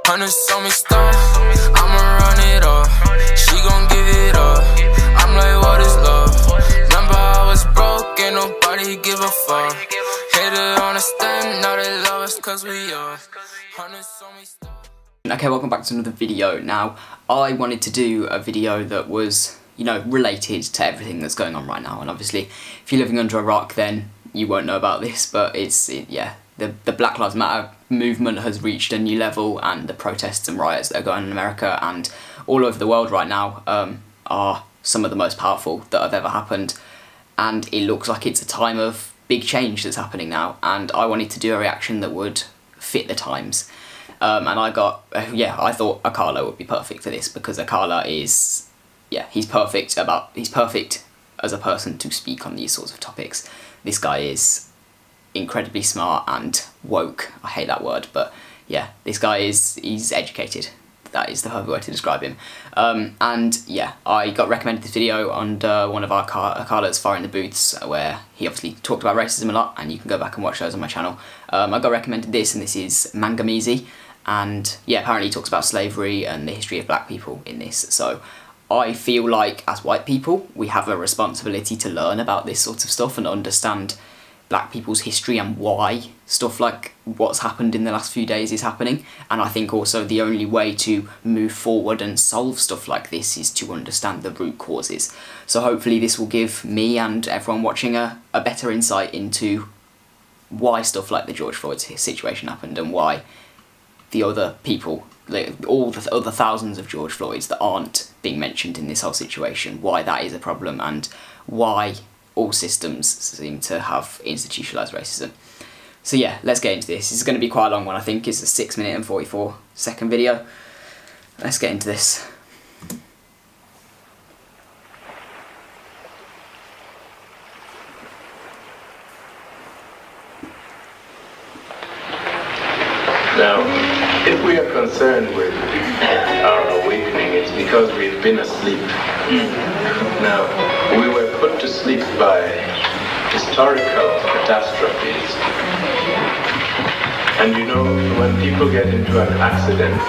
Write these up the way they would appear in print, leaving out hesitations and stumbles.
Hundreds on me stuff, I'ma run it up. She gon' give it up. I'm like, what is love? Remember I was broke, ain't nobody give a fuck. Hater understand, now they love us cause we are. Hundreds on me stuff. Okay, welcome back to another video. Now, I wanted to do a video that was, you know, related to everything that's going on right now. And obviously, if you're living under a rock, then you won't know about this, but the Black Lives Matter movement has reached a new level, and the protests and riots that are going on in America and all over the world right now are some of the most powerful that have ever happened. And it looks like it's a time of big change that's happening now, and I wanted to do a reaction that would fit the times. And I thought Akala would be perfect for this, because Akala is, he's perfect as a person to speak on these sorts of topics. This guy is incredibly smart and woke. I hate that word, but yeah, this guy he's educated. That is the perfect word to describe him. And yeah, I got recommended this video on one of our Akala's Fire in the Booths, where he obviously talked about racism a lot, and you can go back and watch those on my channel. I got recommended this, and this is Maangamizi, and yeah, apparently he talks about slavery and the history of black people in this. So I feel like, as white people, we have a responsibility to learn about this sort of stuff and understand black people's history and why stuff like what's happened in the last few days is happening. And I think also the only way to move forward and solve stuff like this is to understand the root causes. So hopefully this will give me and everyone watching a better insight into why stuff like the George Floyd situation happened, and why the other people, like all the other thousands of George Floyds that aren't being mentioned in this whole situation, why that is a problem, and why all systems seem to have institutionalised racism. So yeah, let's get into this. This is going to be quite a long one. I think it's a 6 minute and 44 second video. Let's get into this. Now, if we are concerned with our awakening, it's because we've been asleep. Now, we were put to sleep by historical catastrophes. And you know, when people get into an accident,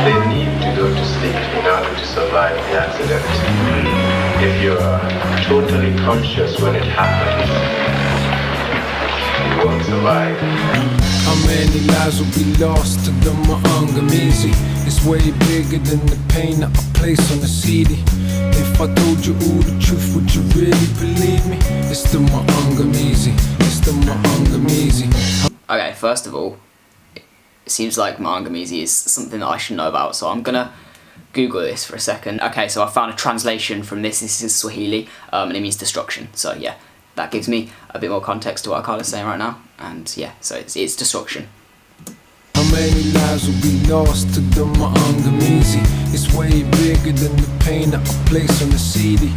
they need to go to sleep in order to survive the accident. If you're totally conscious when it happens, you won't survive. How many lives will be lost to the Maangamizi? It's way bigger than the pain that I place on the CD. If I told you all the truth, would you really believe me? It's the Maangamizi, it's the Maangamizi. Okay, first of all, it seems like Maangamizi is something that I should know about, so I'm gonna Google this for a second. Okay, so I found a translation from this. This is Swahili, and it means destruction. So yeah, that gives me a bit more context to what Akala's saying right now. And yeah, so it's destruction. How many lives will be lost to the Maangamizi? It's way bigger than the pain that I place on the CD.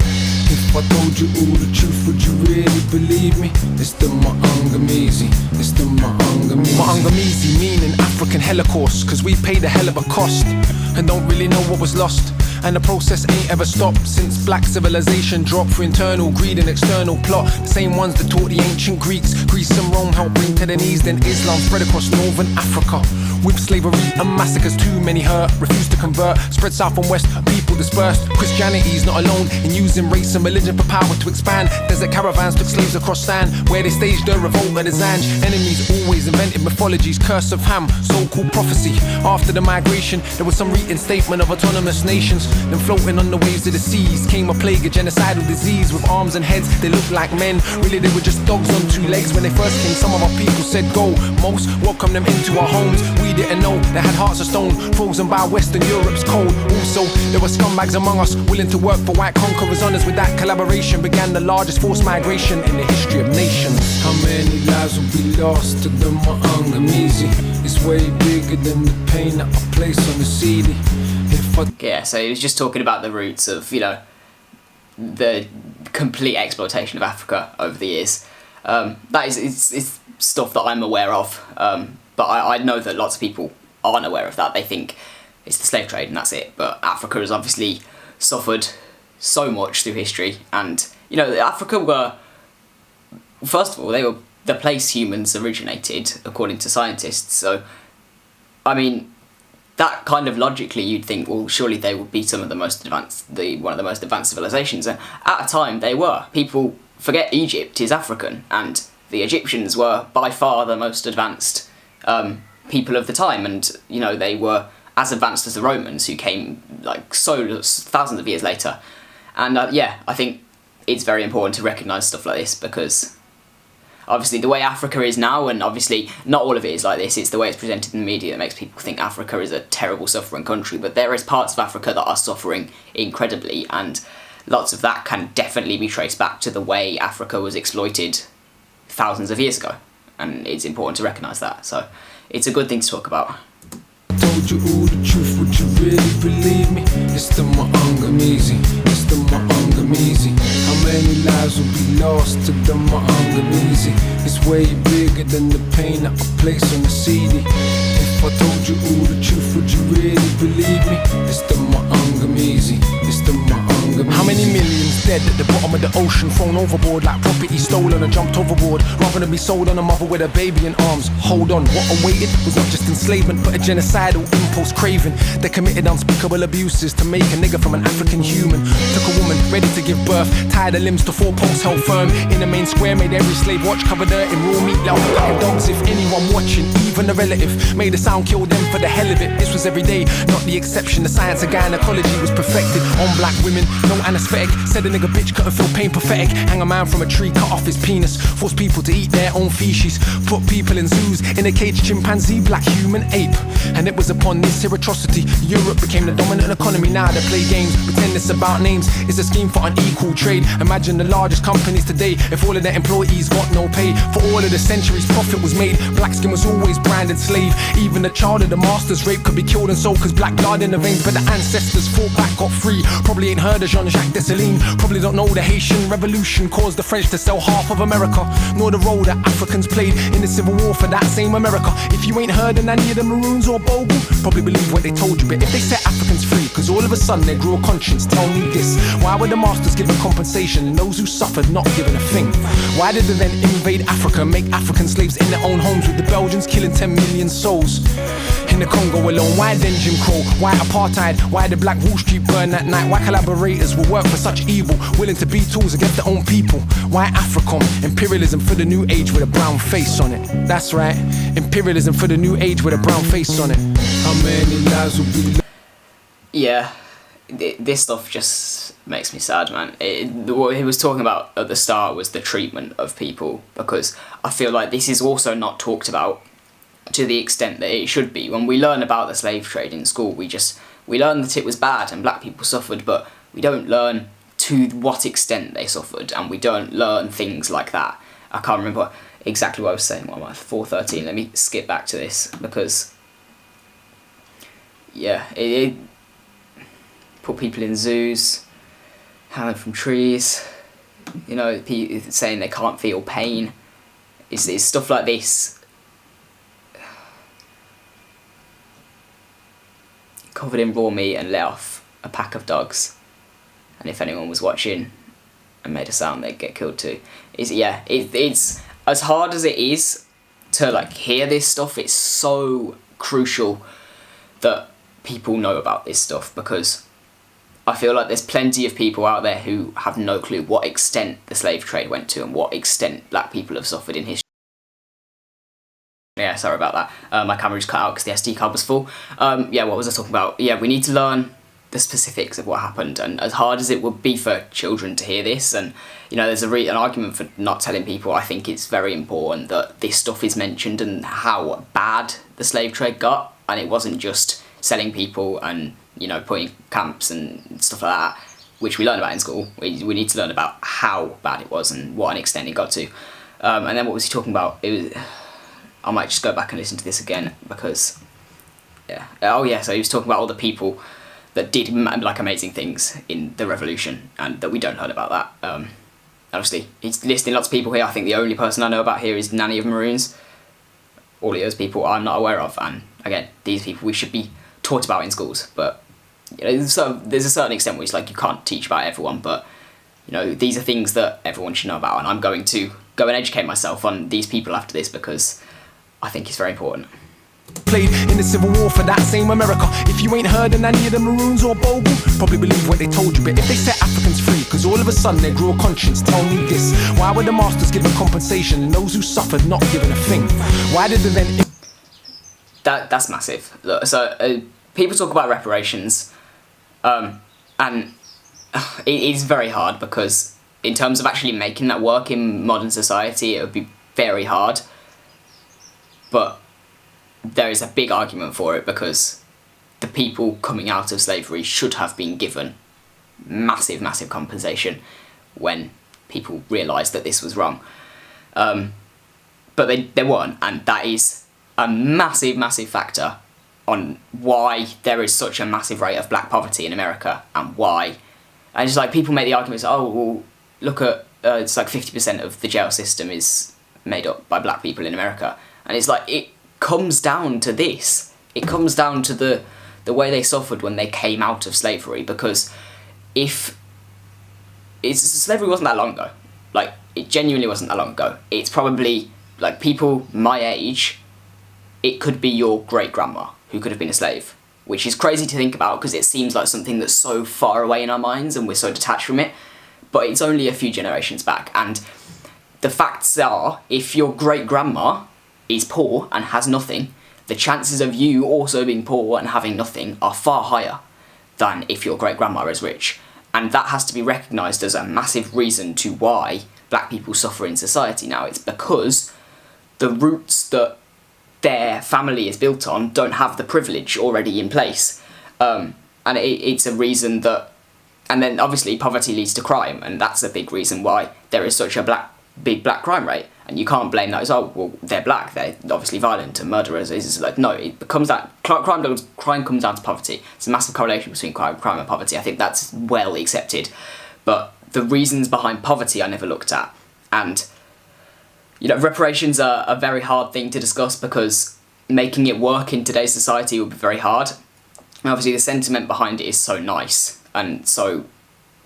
If I told you all the truth, would you really believe me? It's the Maangamizi, it's the Maangamizi. Maangamizi meaning African Holocaust, cause we paid a hell of a cost and don't really know what was lost. And the process ain't ever stopped since black civilization dropped through internal greed and external plot. The same ones that taught the ancient Greeks Greece and Rome helped bring to the knees, then Islam spread across northern Africa. With slavery and massacres, too many hurt, refused to convert, spread south and west, people dispersed. Christianity's not alone in using race and religion for power to expand. Desert caravans took slaves across sand, where they staged the revolt of the Zanj. Enemies always invented mythologies, curse of Ham, so-called prophecy. After the migration, there was some reinstatement of autonomous nations. Then floating on the waves of the seas came a plague, a genocidal disease. With arms and heads, they looked like men. Really, they were just dogs on two legs. When they first came, some of our people said go. Most welcomed them into our homes. We didn't know they had hearts of stone, frozen by Western Europe's cold. Also, there were scumbags among us, willing to work for white conquerors' honors. With that collaboration began the largest forced migration in the history of nations. How many lives will be lost to the Maangamizi? It's way bigger than the pain that I place on the CD. Yeah, so he was just talking about the roots of, you know, the complete exploitation of Africa over the years. That is it's stuff that I'm aware of, but I know that lots of people aren't aware of that. They think it's the slave trade and that's it. But Africa has obviously suffered so much through history, and you know, Africa were, first of all, they were the place humans originated, according to scientists. So, I mean, that kind of logically you'd think, well, surely they would be some of the most advanced, one of the most advanced civilizations. And at a time they were. People forget Egypt is African, and the Egyptians were by far the most advanced people of the time, and you know, they were as advanced as the Romans, who came like thousands of years later. And yeah, I think it's very important to recognise stuff like this, because obviously the way Africa is now, and obviously not all of it is like this, it's the way it's presented in the media that makes people think Africa is a terrible suffering country, but there is parts of Africa that are suffering incredibly, and lots of that can definitely be traced back to the way Africa was exploited thousands of years ago, and it's important to recognise that, so it's a good thing to talk about. Told you all the truth, would you really believe me? It's the Maangamizi, it's the Maangamizi. How many lives will be lost to the Maangamizi? It's way bigger than the pain that I place on the CD. If I told you all the truth, would you really believe me? It's the Maangamizi, it's the Maangamizi. How many millions dead at the bottom of the ocean, thrown overboard like property stolen and jumped overboard, rather than be sold on a mother with a baby in arms? Hold on, what awaited was not just enslavement, but a genocidal impulse craving. They committed unspeakable abuses to make a nigger from an African human. Took a woman ready to give birth, tied her limbs to 4 posts held firm in the main square, made every slave watch, covered her in raw meat, loud like dogs. If anyone watching, even a relative, made a sound, killed them for the hell of it. This was every day, not the exception. The science of gynecology was perfected on black women, no anesthetic. Said a nigga bitch couldn't feel pain, pathetic. Hang a man from a tree, cut off his penis, force people to eat their own feces, put people in zoos, in a cage, chimpanzee, black human, ape. And it was upon this here atrocity Europe became the dominant economy. Now they play games, pretend it's about names. It's a scheme for unequal trade. Imagine the largest companies today, if all of their employees got no pay. For all of the centuries profit was made, black skin was always branded slave. Even the child of the master's rape could be killed and sold, cause black blood in the veins. But the ancestors fought back, got free. Probably ain't heard of Jean-Jacques Dessalines. Probably don't know the Haitian Revolution caused the French to sell half of America, nor the role that Africans played in the Civil War for that same America. If you ain't heard of any of the Maroons or Bogle, probably believe what they told you. But if they set Africans free, cause all of a sudden they grew a conscience, tell me this: why were the masters given compensation and those who suffered not given a thing? Why did they then invade Africa, make African slaves in their own homes, with the Belgians killing 10 million souls in the Congo alone? Why then Jim Crow? Why apartheid? Why did Black Wall Street burn that night? Why collaborators will work for such evil, willing to be tools against their own people? Why AFRICOM? Imperialism for the new age with a brown face on it. That's right, imperialism for the new age with a brown face on it. How many lives will be? Yeah, this stuff just makes me sad, man. What he was talking about at the start was the treatment of people, because I feel like this is also not talked about to the extent that it should be. When we learn about the slave trade in school, we learn that it was bad and black people suffered, but we don't learn to what extent they suffered, and we don't learn things like that. I can't remember exactly what I was saying. What am I? 4:13. Let me skip back to this, because yeah, it put people in zoos, hang them from trees, you know, saying they can't feel pain. It's stuff like this. Covered in raw meat and let off a pack of dogs, and if anyone was watching and made a sound, they'd get killed too. It's as hard as it is to like hear this stuff, it's so crucial that people know about this stuff, because I feel like there's plenty of people out there who have no clue what extent the slave trade went to and what extent black people have suffered in history. Yeah, sorry about that. My camera just cut out because the SD card was full. Yeah, what was I talking about? Yeah, we need to learn the specifics of what happened, and as hard as it would be for children to hear this, and you know, there's an argument for not telling people, I think it's very important that this stuff is mentioned and how bad the slave trade got, and it wasn't just selling people and, you know, putting camps and stuff like that, which we learn about in school. We need to learn about how bad it was and what an extent it got to. And then what was he talking about? I might just go back and listen to this again, because yeah. Oh yeah, so he was talking about all the people that did like amazing things in the revolution, and that we don't learn about that. Obviously, he's listing lots of people here. I think the only person I know about here is Nanny of Maroons. All of those people I'm not aware of, and again, these people we should be taught about in schools. But you know, so there's a certain extent where it's like you can't teach about everyone, but you know, these are things that everyone should know about, and I'm going to go and educate myself on these people after this, because I think it's very important. Played in the Civil War for that same America. If you ain't heard of any of the Maroons or Bogle, probably believe what they told you. But if they set Africans free, cause all of a sudden they grew a conscience, tell me this: why were the masters given compensation and those who suffered not given a thing? Why did they then... That's massive. Look, so people talk about reparations, and it is very hard because in terms of actually making that work in modern society, it would be very hard. But there is a big argument for it because the people coming out of slavery should have been given massive, massive compensation when people realised that this was wrong. But they weren't, and that is a massive, massive factor on why there is such a massive rate of black poverty in America, and why. And it's like people make the arguments, oh, well, look at, it's like 50% of the jail system is made up by black people in America. And it's like, it comes down to this. It comes down to the way they suffered when they came out of slavery, because slavery wasn't that long ago. Like, it genuinely wasn't that long ago. It's probably, like, people my age, it could be your great-grandma who could have been a slave, which is crazy to think about because it seems like something that's so far away in our minds and we're so detached from it, but it's only a few generations back. And the facts are, if your great-grandma is poor and has nothing, the chances of you also being poor and having nothing are far higher than if your great-grandma is rich. And that has to be recognised as a massive reason to why black people suffer in society now. It's because the roots that their family is built on don't have the privilege already in place. And it's a reason that... And then obviously poverty leads to crime, and that's a big reason why there is such a big black crime rate. And you can't blame that as, oh, well, they're black, they're obviously violent and murderers. It's like, no, it becomes that... Crime comes down to poverty. It's a massive correlation between crime and poverty. I think that's well accepted. But the reasons behind poverty I never looked at. And, you know, reparations are a very hard thing to discuss because making it work in today's society would be very hard. And obviously the sentiment behind it is so nice and so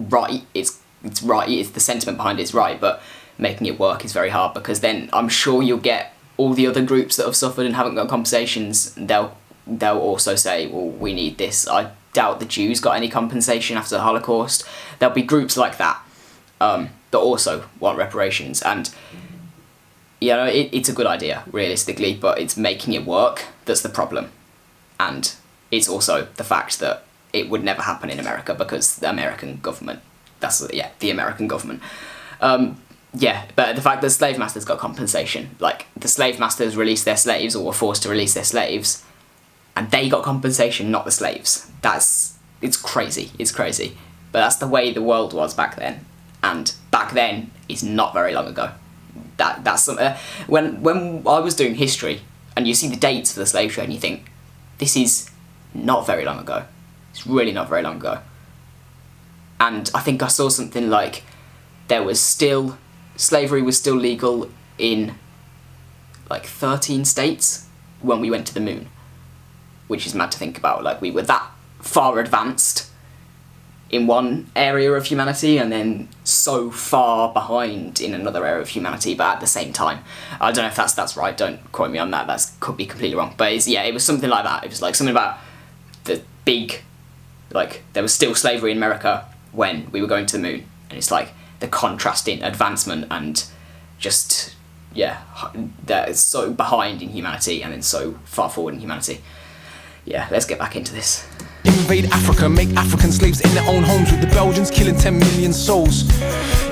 right. It's right, the sentiment behind it is right, but making it work is very hard because then I'm sure you'll get all the other groups that have suffered and haven't got compensations, they'll also say, well, we need this. I doubt the Jews got any compensation after the Holocaust. There'll be groups like that that also want reparations, and you know, it's a good idea realistically, but it's making it work that's the problem. And it's also the fact that it would never happen in America because the American government, the American government. But the fact that slave masters got compensation, like the slave masters released their slaves or were forced to release their slaves, and they got compensation, not the slaves. It's crazy. But that's the way the world was back then, and back then is not very long ago. That's when I was doing history, and you see the dates for the slave trade, and you think, this is not very long ago. It's really not very long ago. And I think I saw something like slavery was still legal in like 13 states when we went to the moon, which is mad to think about. Like, we were that far advanced in one area of humanity and then so far behind in another area of humanity, but at the same time. I don't know if that's right, don't quote me on that, could be completely wrong, but it was something like that. It was like something about the big, like, there was still slavery in America when we were going to the moon, and it's like the contrast in advancement and just, they're so behind in humanity and then so far forward in humanity. Yeah, let's get back into this. Invade Africa, make African slaves in their own homes, with the Belgians killing 10 million souls.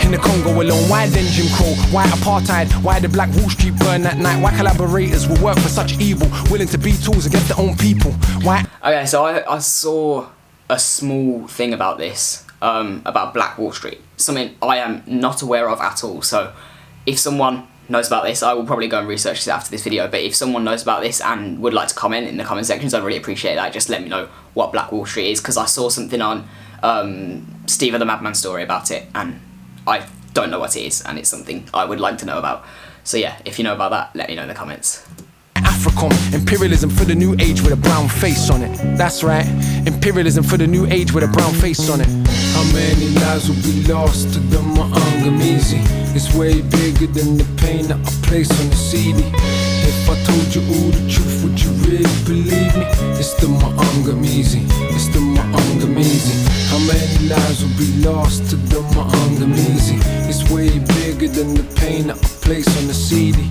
In the Congo alone, why then Jim Crow? Why apartheid? Why the Black Wall Street burn that night? Why collaborators will work for such evil, willing to be tools against their own people? Why? Okay, so I saw a small thing about this, about Black Wall Street. Something I am not aware of at all, so if someone knows about this, I will probably go and research this after this video, but if someone knows about this and would like to comment in the comment sections, I'd really appreciate that. Just let me know what Black Wall Street is, because I saw something on Steve the Madman story about it, and I don't know what it is, and it's something I would like to know about. So yeah, if you know about that, let me know in the comments. Africom. Imperialism for the new age with a brown face on it. That's right, imperialism for the new age with a brown face on it. How many lives will be lost to the Maangamizi? It's way bigger than the pain that I place on the CD. If I told you all the truth, would you really believe me? It's the Maangamizi, it's the Maangamizi. How many lives will be lost to the Maangamizi? It's way bigger than the pain that I place on the CD.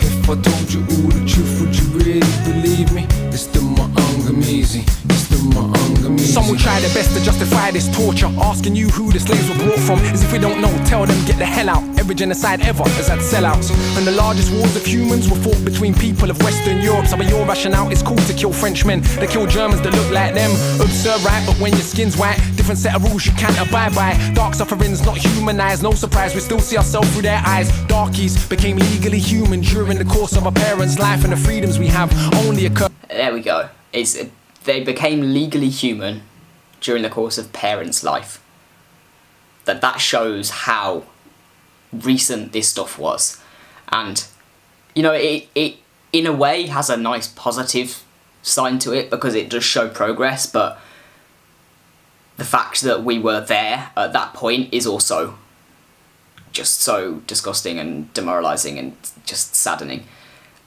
If I told you all the truth, would you really believe me? It's the Maangamizi, it's the Maangamizi. Some will try their best to justify this torture, asking you who the slaves were brought from. As if we don't know, tell them get the hell out. Every genocide ever has had sellouts, and the largest wars of humans were fought between people of Western Europe. So by your rationale, it's cool to kill Frenchmen. They kill Germans that look like them. Absurd, right? But when your skin's white, different set of rules you can't abide by. Dark suffering's not humanized, no surprise, we still see ourselves through their eyes. Darkies became legally human during the course of our parents' life, and the freedoms we have only occur. There we go. They became legally human during the course of parents' life. That shows how recent this stuff was. And, you know, it in a way has a nice positive side to it because it does show progress, but the fact that we were there at that point is also just so disgusting and demoralising and just saddening.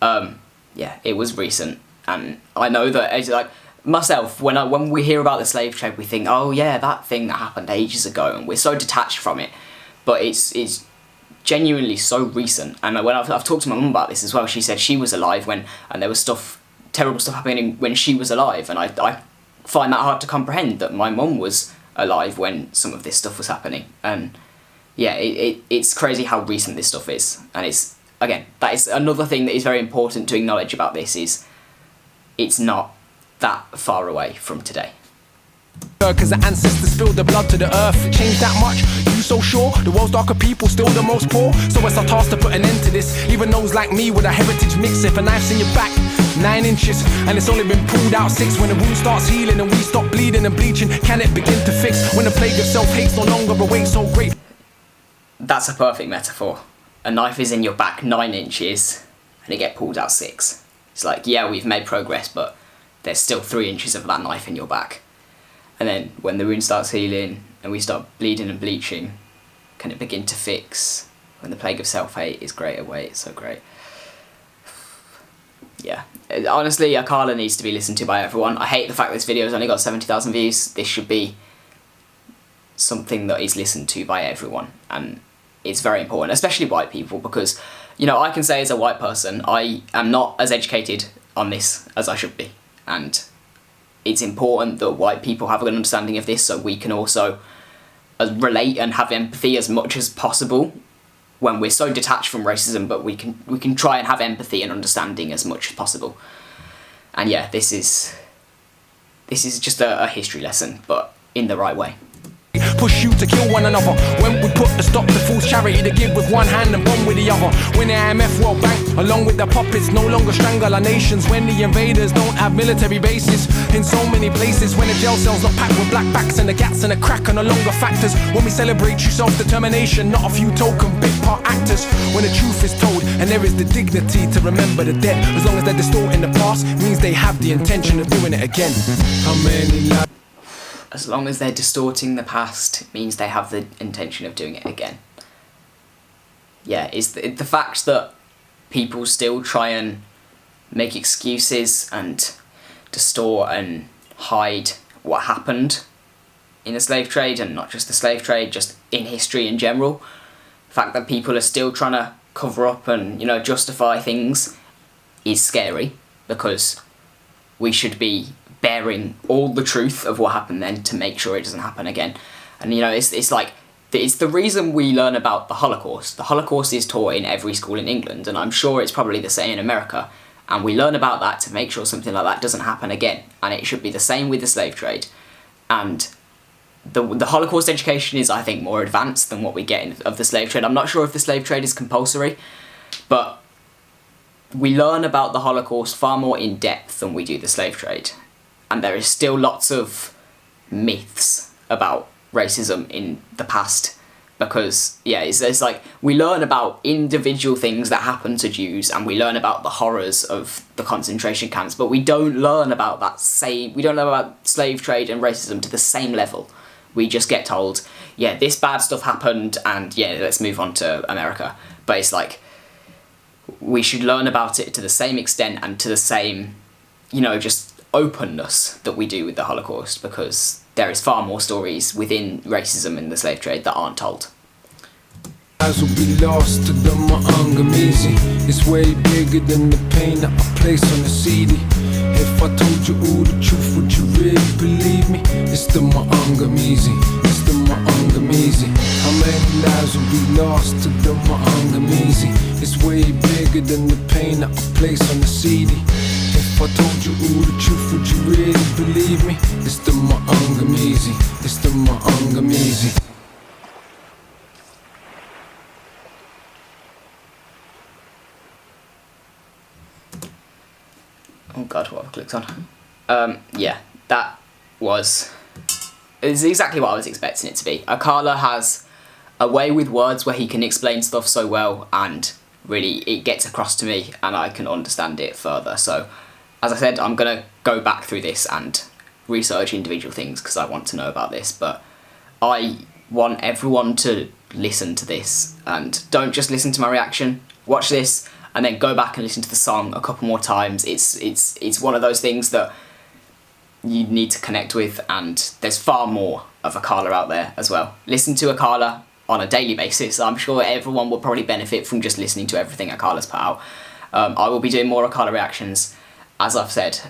Yeah, it was recent, and I know that, as like myself, when we hear about the slave trade, we think, oh yeah, that thing that happened ages ago, and we're so detached from it. But it's genuinely so recent. And when I've talked to my mum about this as well, she said she was alive when, and there was terrible stuff happening when she was alive, and I find that hard to comprehend that my mum was alive when some of this stuff was happening. And yeah, it's crazy how recent this stuff is, and it's, again, that is another thing that is very important to acknowledge about this, is it's not that far away from today. Cause the ancestors spilled their blood to the earth. Change that much? You so sure? The world's darker people still the most poor? So it's our task to put an end to this. Even those like me with a heritage mix. If a knife's in your back, 9 inches, and it's only been pulled out 6. When the wound starts healing and we stop bleeding and bleaching, can it begin to fix? When the plague of self-hate's no longer awaits so great. That's a perfect metaphor. A knife is in your back 9 inches and it get pulled out 6. It's like, yeah, we've made progress, but there's still 3 inches of that knife in your back. And then when the wound starts healing and we start bleeding and bleaching, can it begin to fix? When the plague of self-hate is great away, it's so great. Yeah, honestly, Akala needs to be listened to by everyone. I hate the fact this video has only got 70,000 views. This should be something that is listened to by everyone, and it's very important, especially white people, because, you know, I can say as a white person, I am not as educated on this as I should be, and it's important that white people have a good understanding of this so we can also relate and have empathy as much as possible when we're so detached from racism, but we can try and have empathy and understanding as much as possible. And yeah, this is just a history lesson, but in the right way. Push you to kill one another. When we put a stop to false charity to give with one hand and bomb with the other. When the IMF World Bank, along with the puppets, no longer strangle our nations. When the invaders don't have military bases in so many places. When the jail cells not packed with black backs and the gats and the crack are no longer factors. When we celebrate true self-determination, not a few token big part actors. When the truth is told and there is the dignity to remember the dead. As long as they're distorting the past, means they have the intention of doing it again. How many lives? As long as they're distorting the past, it means they have the intention of doing it again. Yeah, it's the fact that people still try and make excuses and distort and hide what happened in the slave trade, and not just the slave trade, just in history in general. The fact that people are still trying to cover up and, you know, justify things is scary, because we should be bearing all the truth of what happened then to make sure it doesn't happen again. And, you know, it's like, it's the reason we learn about the Holocaust. The Holocaust is taught in every school in England, and I'm sure it's probably the same in America. And we learn about that to make sure something like that doesn't happen again. And it should be the same with the slave trade. And the Holocaust education is, I think, more advanced than what we get of the slave trade. I'm not sure if the slave trade is compulsory, but we learn about the Holocaust far more in depth than we do the slave trade. And there is still lots of myths about racism in the past because yeah, it's like we learn about individual things that happen to Jews, and we learn about the horrors of the concentration camps, but we don't learn about we don't learn about slave trade and racism to the same level. We just get told, yeah, this bad stuff happened, and yeah, let's move on to America. But it's like, we should learn about it to the same extent and to the same, you know, just openness that we do with the Holocaust, because there is far more stories within racism and the slave trade that aren't told. Eyes will be lost to the Maangamizi. It's way bigger than the pain that I place on the CD. If I told you all the truth, would you really believe me? It's the Maangamizi, it's the Maangamizi. How many lives will be lost to the Maangamizi? It's way bigger than the pain that I place on the CD. If I told you all the truth, would you really believe me? It's the Maangamizi, it's the Maangamizi. Oh god, what have I clicked on? Yeah, that is exactly what I was expecting it to be. Akala has a way with words where he can explain stuff so well, and really it gets across to me and I can understand it further. So, as I said, I'm going to go back through this and research individual things because I want to know about this, but I want everyone to listen to this, and don't just listen to my reaction. Watch this and then go back and listen to the song a couple more times. It's one of those things that you need to connect with, and there's far more of Akala out there as well. Listen to Akala on a daily basis. I'm sure everyone will probably benefit from just listening to everything Akala's put out. I will be doing more Akala reactions. As I've said,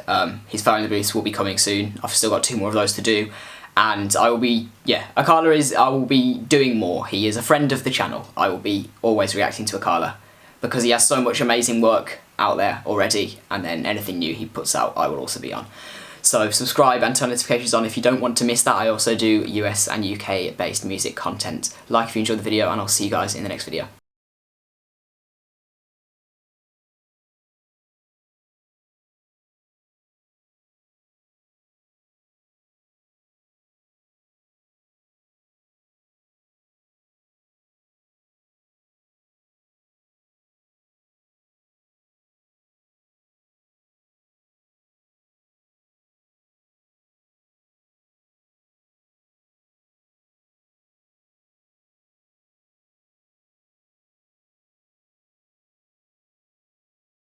his Fire in the Booth will be coming soon. I've still got 2 more of those to do. And I will be doing more. He is a friend of the channel. I will be always reacting to Akala, because he has so much amazing work out there already, and then anything new he puts out I will also be on. So subscribe and turn notifications on if you don't want to miss that. I also do US and UK based music content. Like if you enjoyed the video, and I'll see you guys in the next video.